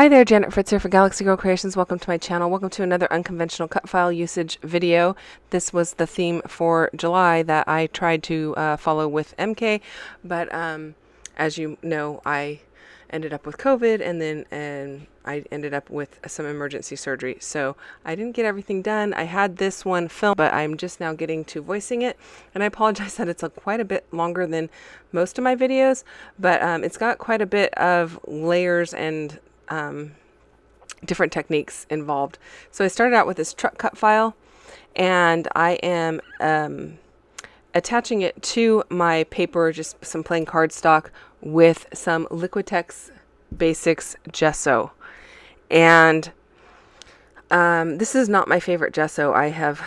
Hi there, Janet Fritz here for Galaxy Girl Creations. Welcome to my channel. Welcome to another unconventional cut file usage video. This was the theme for July that I tried to follow with MK, but as you know, I ended up with COVID and I ended up with some emergency surgery. So I didn't get everything done. I had this one filmed, but I'm just now getting to voicing it. And I apologize that it's quite a bit longer than most of my videos, but it's got quite a bit of layers and different techniques involved. So I started out with this truck cut file, and I am attaching it to my paper, just some plain cardstock with some Liquitex Basics Gesso. And this is not my favorite gesso. I have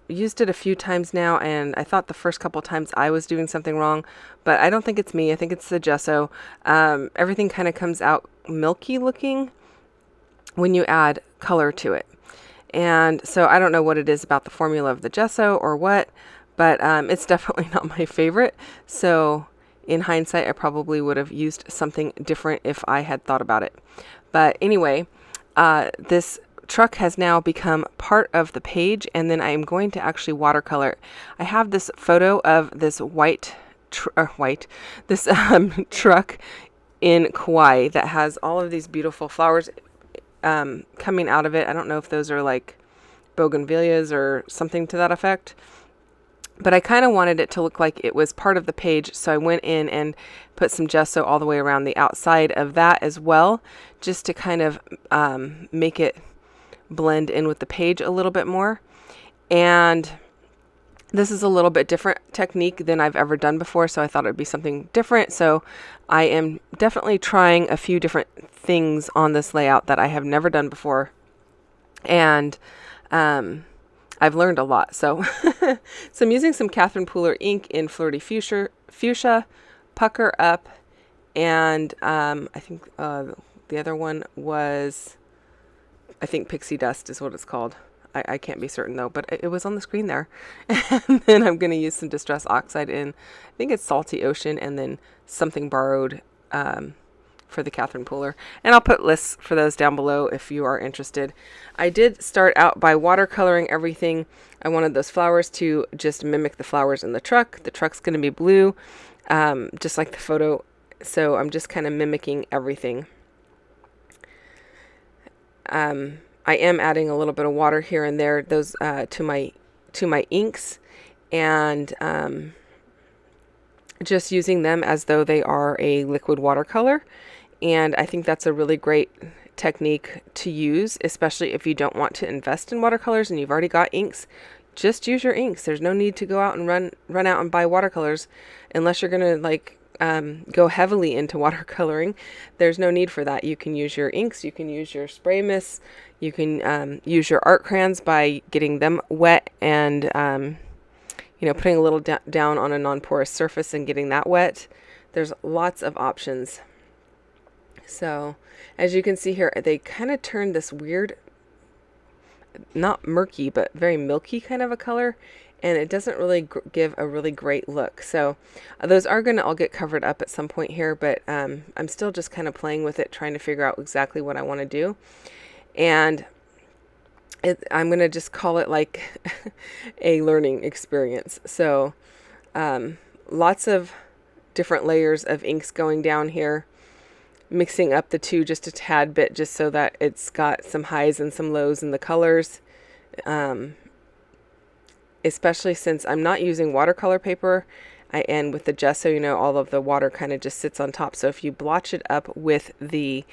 used it a few times now, and I thought the first couple times I was doing something wrong, but I don't think it's me. I think it's the gesso. Everything kind of comes out milky looking when you add color to it. And so I don't know what it is about the formula of the gesso or what, but it's definitely not my favorite. So in hindsight, I probably would have used something different if I had thought about it. But anyway, this truck has now become part of the page, and then I am going to actually watercolor it. I have this photo of this truck in Kauai that has all of these beautiful flowers coming out of it. I don't know if those are like bougainvilleas or something to that effect, but I kind of wanted it to look like it was part of the page, so I went in and put some gesso all the way around the outside of that as well, just to kind of make it blend in with the page a little bit more. And this is a little bit different technique than I've ever done before, so I thought it would be something different. So I am definitely trying a few different things on this layout that I have never done before, and I've learned a lot. So, so I'm using some Catherine Pooler ink in Flirty Fuchsia, Pucker Up, and I think the other one was, I think Pixie Dust is what it's called. I can't be certain though, but it was on the screen there. And then I'm going to use some Distress Oxide in, I think it's Salty Ocean, and then something borrowed for the Catherine Pooler. And I'll put lists for those down below if you are interested. I did start out by watercoloring everything. I wanted those flowers to just mimic the flowers in the truck. The truck's going to be blue, just like the photo. So I'm just kind of mimicking everything. I am adding a little bit of water here and there, those to my inks, and just using them as though they are a liquid watercolor. And I think that's a really great technique to use, especially if you don't want to invest in watercolors and you've already got inks. Just use your inks. There's no need to go out and run out and buy watercolors unless you're gonna go heavily into watercoloring. There's no need for that. You can use your inks, you can use your spray mists, you can use your art crayons by getting them wet and putting a little down on a non-porous surface and getting that wet. There's lots of options. So as you can see here, they kind of turned this weird, not murky, but very milky kind of a color, and it doesn't really give a really great look. So those are going to all get covered up at some point here, but I'm still just kind of playing with it, trying to figure out exactly what I want to do. And I'm going to just call it like a learning experience. So lots of different layers of inks going down here, mixing up the two just a tad bit, just so that it's got some highs and some lows in the colors. Especially since I'm not using watercolor paper, and with the gesso, all of the water kind of just sits on top. So if you blotch it up with the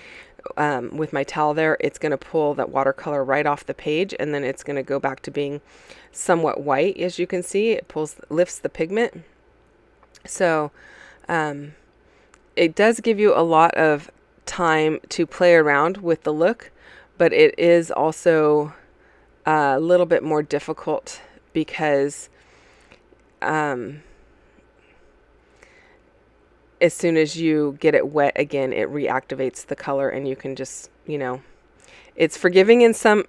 with my towel there, it's going to pull that watercolor right off the page, and then it's going to go back to being somewhat white. As you can see, it lifts the pigment. So it does give you a lot of time to play around with the look, but it is also a little bit more difficult because as soon as you get it wet again, it reactivates the color, and you can just, it's forgiving in some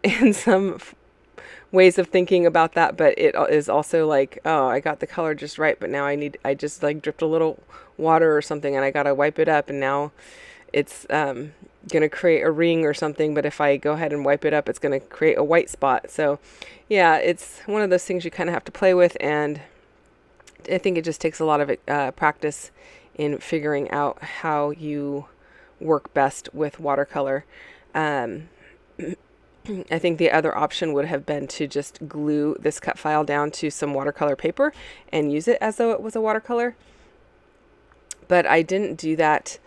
ways of thinking about that, but it is also like, oh, I got the color just right, but now I just like dripped a little water or something and I got to wipe it up, and now it's going to create a ring or something, but if I go ahead and wipe it up, it's going to create a white spot. So yeah, it's one of those things you kind of have to play with, and I think it just takes a lot of practice in figuring out how you work best with watercolor. I think the other option would have been to just glue this cut file down to some watercolor paper and use it as though it was a watercolor. But I didn't do that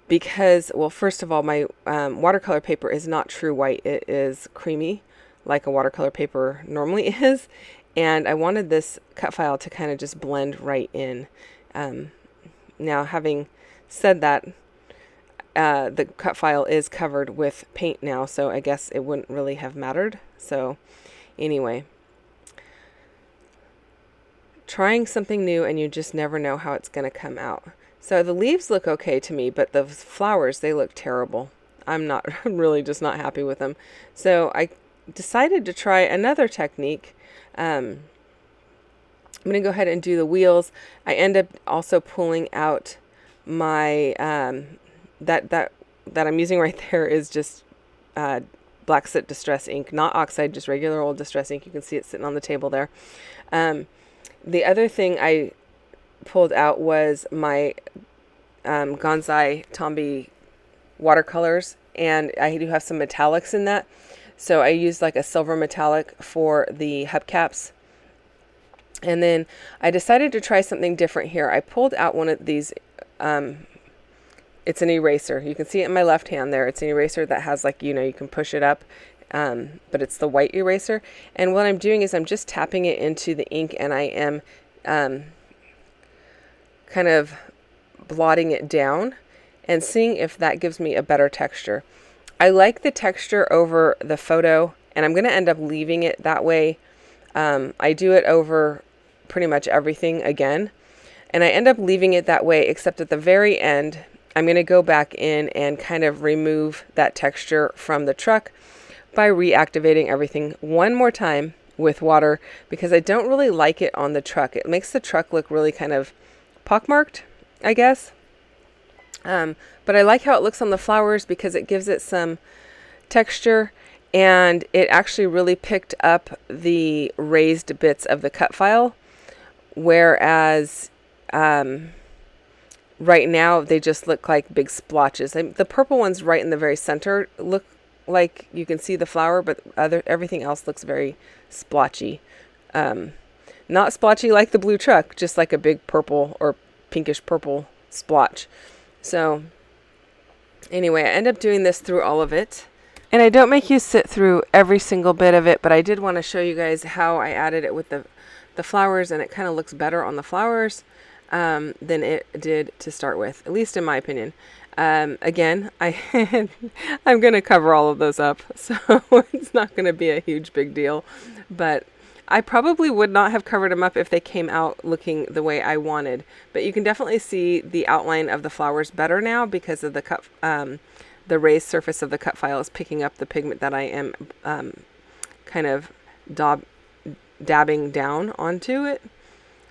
because, well, first of all, my watercolor paper is not true white. It is creamy, like a watercolor paper normally is. And I wanted this cut file to kind of just blend right in. Now, having said that, the cut file is covered with paint now, so I guess it wouldn't really have mattered. So anyway, trying something new, and you just never know how it's going to come out. So the leaves look okay to me, but the flowers, they look terrible. I'm really just not happy with them. So I decided to try another technique. I'm going to go ahead and do the wheels. I end up also pulling out my that I'm using right there is just black soot distress ink, not oxide, just regular old distress ink. You can see it sitting on the table there. The other thing I pulled out was my Gonzai Tombi Watercolors, and I do have some metallics in that. So I used like a silver metallic for the hubcaps. And then I decided to try something different here. I pulled out one of these, it's an eraser. You can see it in my left hand there. It's an eraser that has like, you can push it up, but it's the white eraser. And what I'm doing is I'm just tapping it into the ink, and I am kind of blotting it down and seeing if that gives me a better texture. I like the texture over the photo, and I'm going to end up leaving it that way. I do it over pretty much everything again, and I end up leaving it that way, except at the very end, I'm going to go back in and kind of remove that texture from the truck by reactivating everything one more time with water, because I don't really like it on the truck. It makes the truck look really kind of pockmarked, I guess. But I like how it looks on the flowers because it gives it some texture, and it actually really picked up the raised bits of the cut file, whereas right now they just look like big splotches. The purple ones right in the very center look like you can see the flower, but everything else looks very splotchy. Not splotchy like the blue truck, just like a big purple or pinkish purple splotch. So anyway, I end up doing this through all of it. And I don't make you sit through every single bit of it, but I did want to show you guys how I added it with the flowers, and it kind of looks better on the flowers than it did to start with, at least in my opinion. Again, I'm going to cover all of those up, so it's not going to be a huge big deal, but I probably would not have covered them up if they came out looking the way I wanted. But you can definitely see the outline of the flowers better now because of the raised surface of the cut file is picking up the pigment that I am kind of dabbing down onto it.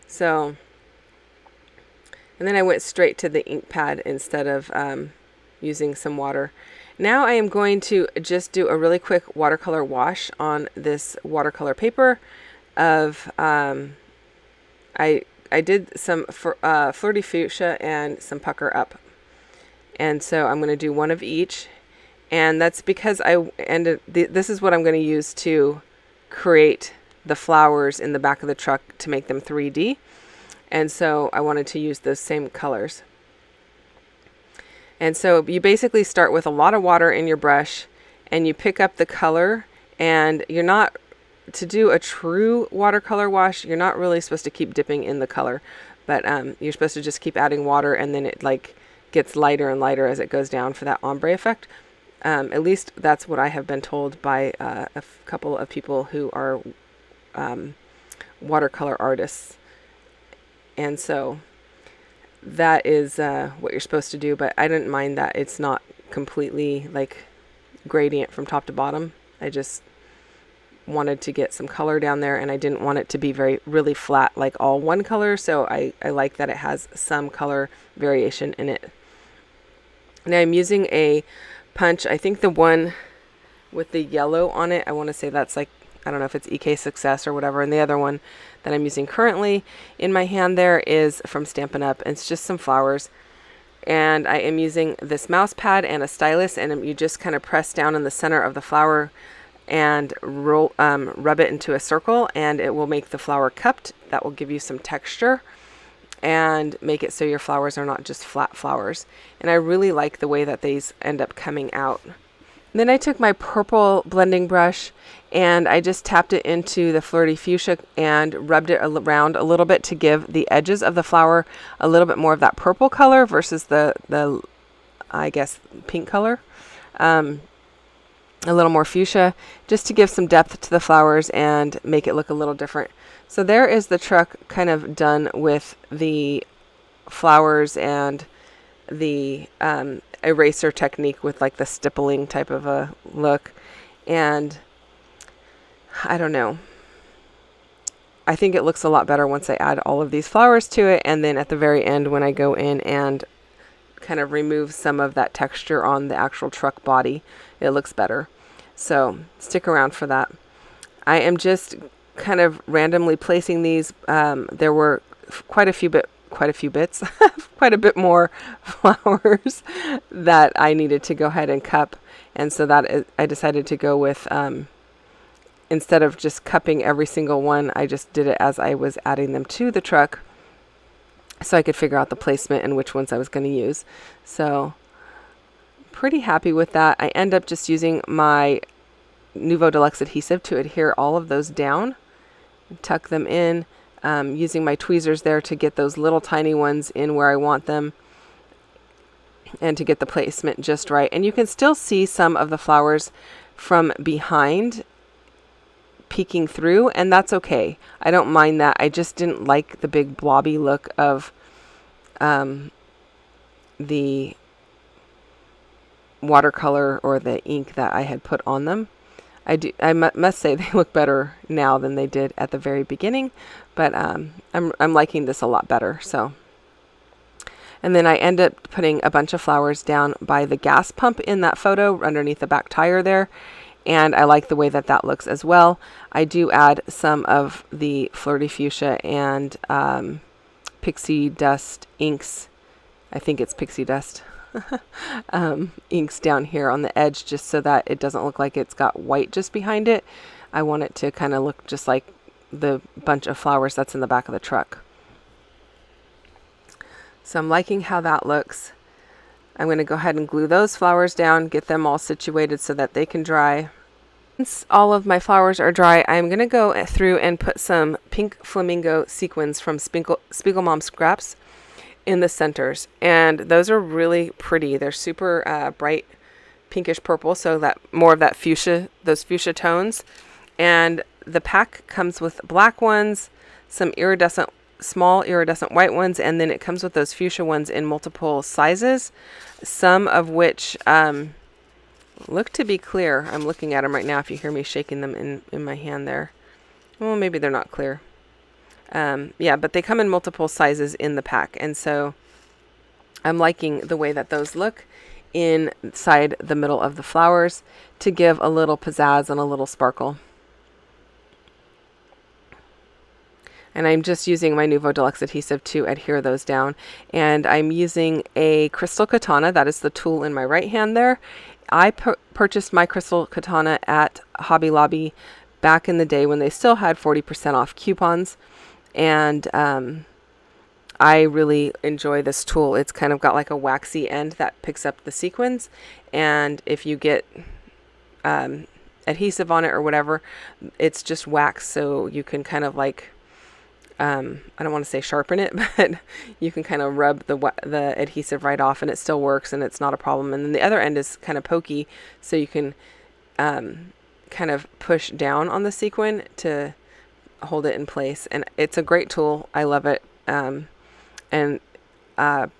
So, and then I went straight to the ink pad instead of using some water. Now I am going to just do a really quick watercolor wash on this watercolor paper of, I did some Flirty Fuchsia and some Pucker Up. And so I'm going to do one of each. And that's because this is what I'm going to use to create the flowers in the back of the truck to make them 3D. And so I wanted to use those same colors. And so you basically start with a lot of water in your brush, and you pick up the color, and you're not, to do a true watercolor wash, you're not really supposed to keep dipping in the color, but you're supposed to just keep adding water, and then it like gets lighter and lighter as it goes down for that ombre effect. At least that's what I have been told by a couple of people who are watercolor artists. And so that is what you're supposed to do, but I didn't mind that it's not completely like gradient from top to bottom. I just wanted to get some color down there, and I didn't want it to be really flat like all one color, so I like that it has some color variation in it. Now I'm using a punch. I think the one with the yellow on it, I want to say that's like, I don't know if it's EK Success or whatever. And the other one that I'm using currently in my hand there is from Stampin' Up. And it's just some flowers. And I am using this mouse pad and a stylus, and you just kind of press down in the center of the flower and rub it into a circle, and it will make the flower cupped. That will give you some texture and make it so your flowers are not just flat flowers. And I really like the way that these end up coming out. Then I took my purple blending brush and I just tapped it into the Flirty Fuchsia and rubbed it around a little bit to give the edges of the flower a little bit more of that purple color versus the I guess, pink color. A little more fuchsia, just to give some depth to the flowers and make it look a little different. So there is the truck kind of done with the flowers and the eraser technique with like the stippling type of a look. And I don't know, I think it looks a lot better once I add all of these flowers to it, and then at the very end when I go in and kind of remove some of that texture on the actual truck body, it looks better. So stick around for that. I am just kind of randomly placing these. There were quite a bit more flowers that I needed to go ahead and cup, and so that I decided to go with, instead of just cupping every single one, I just did it as I was adding them to the truck, so I could figure out the placement and which ones I was going to use. So pretty happy with that. I end up just using my Nuvo Deluxe adhesive to adhere all of those down, tuck them in, using my tweezers there to get those little tiny ones in where I want them and to get the placement just right. And you can still see some of the flowers from behind peeking through, and that's okay. I don't mind that. I just didn't like the big blobby look of the watercolor or the ink that I had put on them. I must say they look better now than they did at the very beginning, but I'm liking this a lot better. So, and then I end up putting a bunch of flowers down by the gas pump in that photo underneath the back tire there, and I like the way that that looks as well. I do add some of the Flirty Fuchsia and Pixie Dust inks. I think it's Pixie Dust. Inks down here on the edge, just so that it doesn't look like it's got white just behind it. I want it to kind of look just like the bunch of flowers that's in the back of the truck. So I'm liking how that looks. I'm going to go ahead and glue those flowers down, get them all situated so that they can dry. Once all of my flowers are dry, I'm going to go through and put some pink flamingo sequins from Spiegelmom Scraps in the centers, and those are really pretty. They're super bright pinkish purple, so that more of that fuchsia, those fuchsia tones. And the pack comes with black ones, some small iridescent white ones, and then it comes with those fuchsia ones in multiple sizes, some of which look to be clear. I'm looking at them right now if you hear me shaking them in my hand there. Well, maybe they're not clear. Yeah, but they come in multiple sizes in the pack, and so I'm liking the way that those look inside the middle of the flowers to give a little pizzazz and a little sparkle. And I'm just using my Nuvo Deluxe adhesive to adhere those down, and I'm using a crystal katana. That is the tool in my right hand there. I purchased my crystal katana at Hobby Lobby back in the day when they still had 40% off coupons. And I really enjoy this tool. It's kind of got like a waxy end that picks up the sequins, and if you get adhesive on it or whatever, it's just wax, so you can kind of like I don't want to say sharpen it, but you can kind of rub the adhesive right off, and it still works, and it's not a problem. And then the other end is kind of pokey, so you can kind of push down on the sequin to hold it in place. And it's a great tool. I love it. And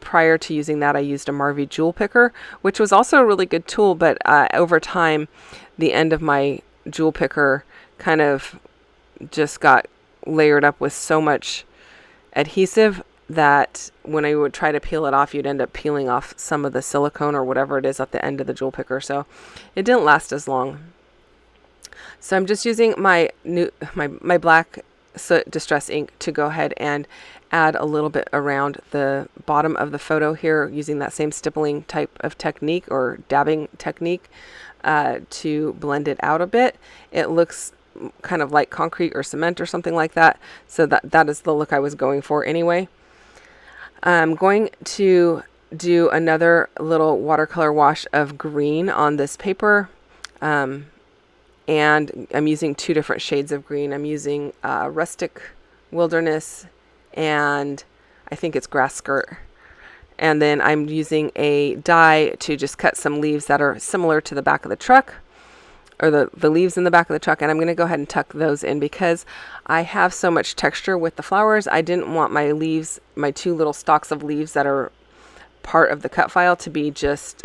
prior to using that, I used a Marvy jewel picker, which was also a really good tool, but over time the end of my jewel picker kind of just got layered up with so much adhesive that when I would try to peel it off, you'd end up peeling off some of the silicone or whatever it is at the end of the jewel picker. So it didn't last as long. So I'm just using my black soot distress ink to go ahead and add a little bit around the bottom of the photo here, using that same stippling type of technique or dabbing technique to blend it out a bit. It looks kind of like concrete or cement or something like that. So that is the look I was going for anyway. I'm going to do another little watercolor wash of green on this paper. And I'm using two different shades of green. I'm using Rustic Wilderness and I think it's Grass Skirt. And then I'm using a die to just cut some leaves that are similar to the back of the truck, or the leaves in the back of the truck. And I'm going to go ahead and tuck those in because I have so much texture with the flowers. I didn't want my leaves, my two little stalks of leaves that are part of the cut file, to be just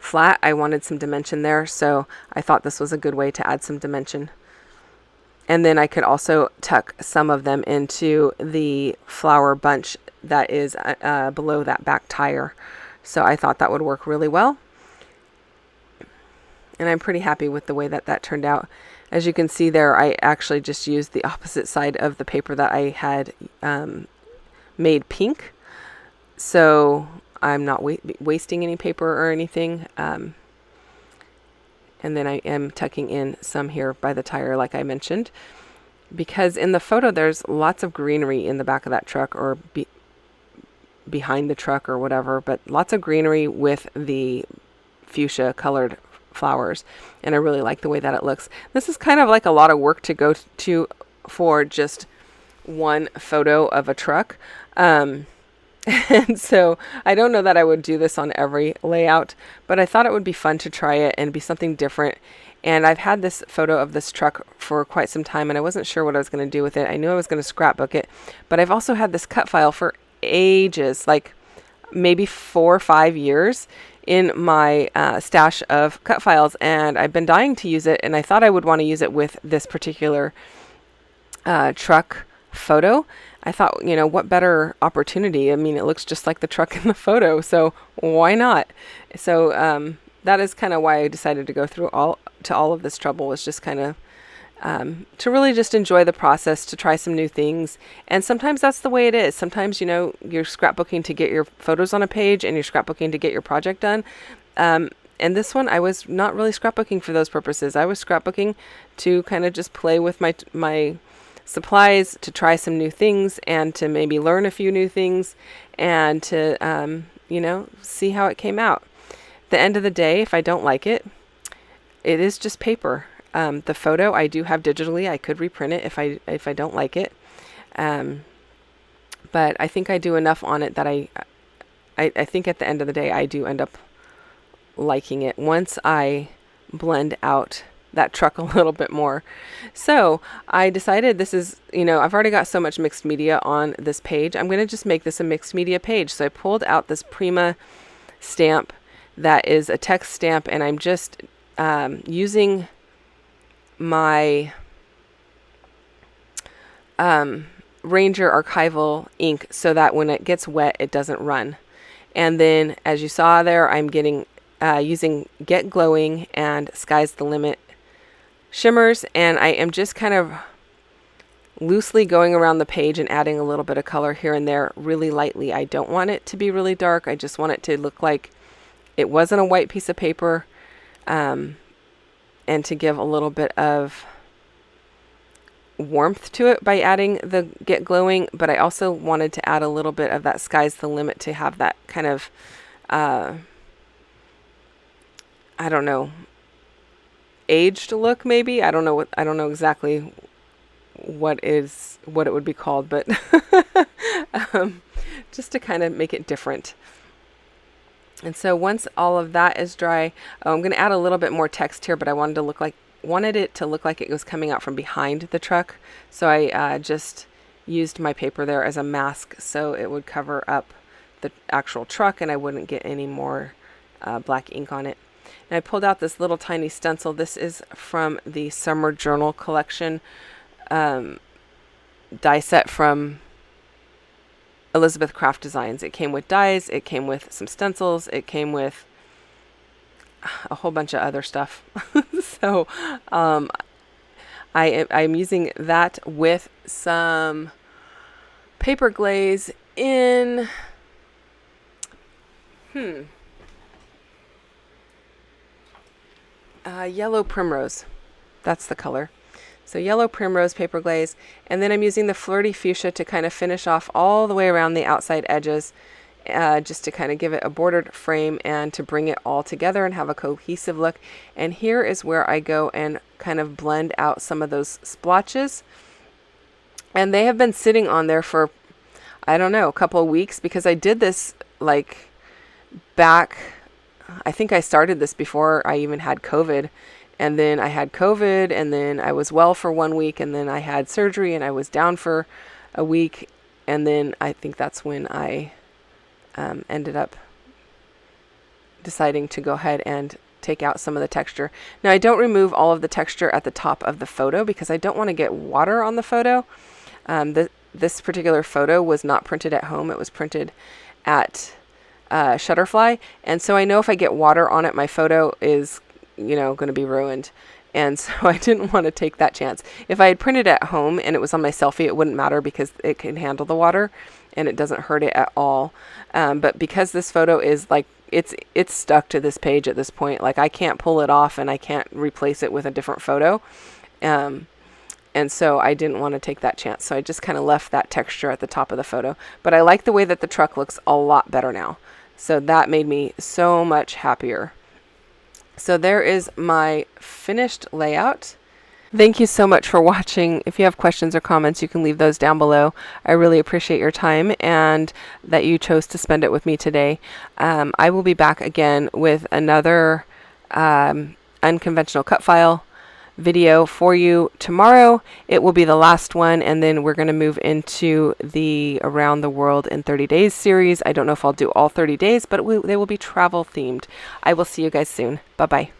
flat. I wanted some dimension there, so I thought this was a good way to add some dimension. And then I could also tuck some of them into the flower bunch that is below that back tire. So I thought that would work really well. And I'm pretty happy with the way that turned out. As you can see there, I actually just used the opposite side of the paper that I had made pink. So I'm not wasting any paper or anything. And then I am tucking in some here by the tire, like I mentioned, because in the photo there's lots of greenery in the back of that truck, or behind the truck or whatever, but lots of greenery with the fuchsia colored flowers. And I really like the way that it looks. This is kind of like a lot of work to go to for just one photo of a truck. And so I don't know that I would do this on every layout, but I thought it would be fun to try it and be something different. And I've had this photo of this truck for quite some time, and I wasn't sure what I was going to do with it. I knew I was going to scrapbook it, but I've also had this cut file for ages, like maybe 4 or 5 years in my stash of cut files, and I've been dying to use it, and I thought I would want to use it with this particular truck photo. I thought, you know, what better opportunity? I mean, it looks just like the truck in the photo, so why not? So that is kind of why I decided to go through all of this trouble, was just kind of to really just enjoy the process, to try some new things. And sometimes that's the way it is. Sometimes, you know, you're scrapbooking to get your photos on a page, and you're scrapbooking to get your project done. And this one, I was not really scrapbooking for those purposes. I was scrapbooking to kind of just play with my supplies, to try some new things, and to maybe learn a few new things, and to you know, see how it came out. At the end of the day, if I don't like it, it is just paper. The photo I do have digitally. I could reprint it if I don't like it, but I think I do enough on it that I think at the end of the day I do end up liking it once I blend out that truck a little bit more. So I decided, this is, you know, I've already got so much mixed media on this page. I'm going to just make this a mixed media page. So I pulled out this Prima stamp that is a text stamp, and I'm just using my Ranger archival ink so that when it gets wet, it doesn't run. And then, as you saw there, I'm getting using Get Glowing and Sky's the Limit shimmers, and I am just kind of loosely going around the page and adding a little bit of color here and there really lightly. I don't want it to be really dark. I just want it to look like it wasn't a white piece of paper, and to give a little bit of warmth to it by adding the Get Glowing, but I also wanted to add a little bit of that Sky's the Limit to have that kind of I don't know, aged look, maybe. I don't know exactly what it would be called, but just to kind of make it different. And so once all of that is dry, I'm going to add a little bit more text here, but I wanted it to look like it was coming out from behind the truck. So I just used my paper there as a mask so it would cover up the actual truck and I wouldn't get any more black ink on it. And I pulled out this little tiny stencil. This is from the Summer Journal collection die set from Elizabeth Craft Designs. It came with dies, it came with some stencils, it came with a whole bunch of other stuff. So I'm using that with some paper glaze in yellow primrose. That's the color. So yellow primrose paper glaze, and then I'm using the Flirty Fuchsia to kind of finish off all the way around the outside edges, just to kind of give it a bordered frame and to bring it all together and have a cohesive look. And here is where I go and kind of blend out some of those splotches. And they have been sitting on there for, I don't know, a couple of weeks, because I did this like back, I think I started this before I even had COVID. And then I had COVID, and then I was well for 1 week, and then I had surgery, and I was down for a week. And then I think that's when I ended up deciding to go ahead and take out some of the texture. Now, I don't remove all of the texture at the top of the photo because I don't want to get water on the photo. This particular photo was not printed at home. It was printed at Shutterfly. And so I know if I get water on it, my photo is, you know, going to be ruined. And so I didn't want to take that chance. If I had printed at home and it was on my selfie, it wouldn't matter because it can handle the water and it doesn't hurt it at all. But because this photo is like, it's stuck to this page at this point, like I can't pull it off and I can't replace it with a different photo. And so I didn't want to take that chance. So I just kind of left that texture at the top of the photo. But I like the way that the truck looks a lot better now. So that made me so much happier. So there is my finished layout. Thank you so much for watching. If you have questions or comments, you can leave those down below. I really appreciate your time and that you chose to spend it with me today. I will be back again with another unconventional cut file video for you tomorrow. It will be the last one, and then we're going to move into the Around the World in 30 Days series. I don't know if I'll do all 30 days, but they will be travel themed. I will see you guys soon. Bye-bye.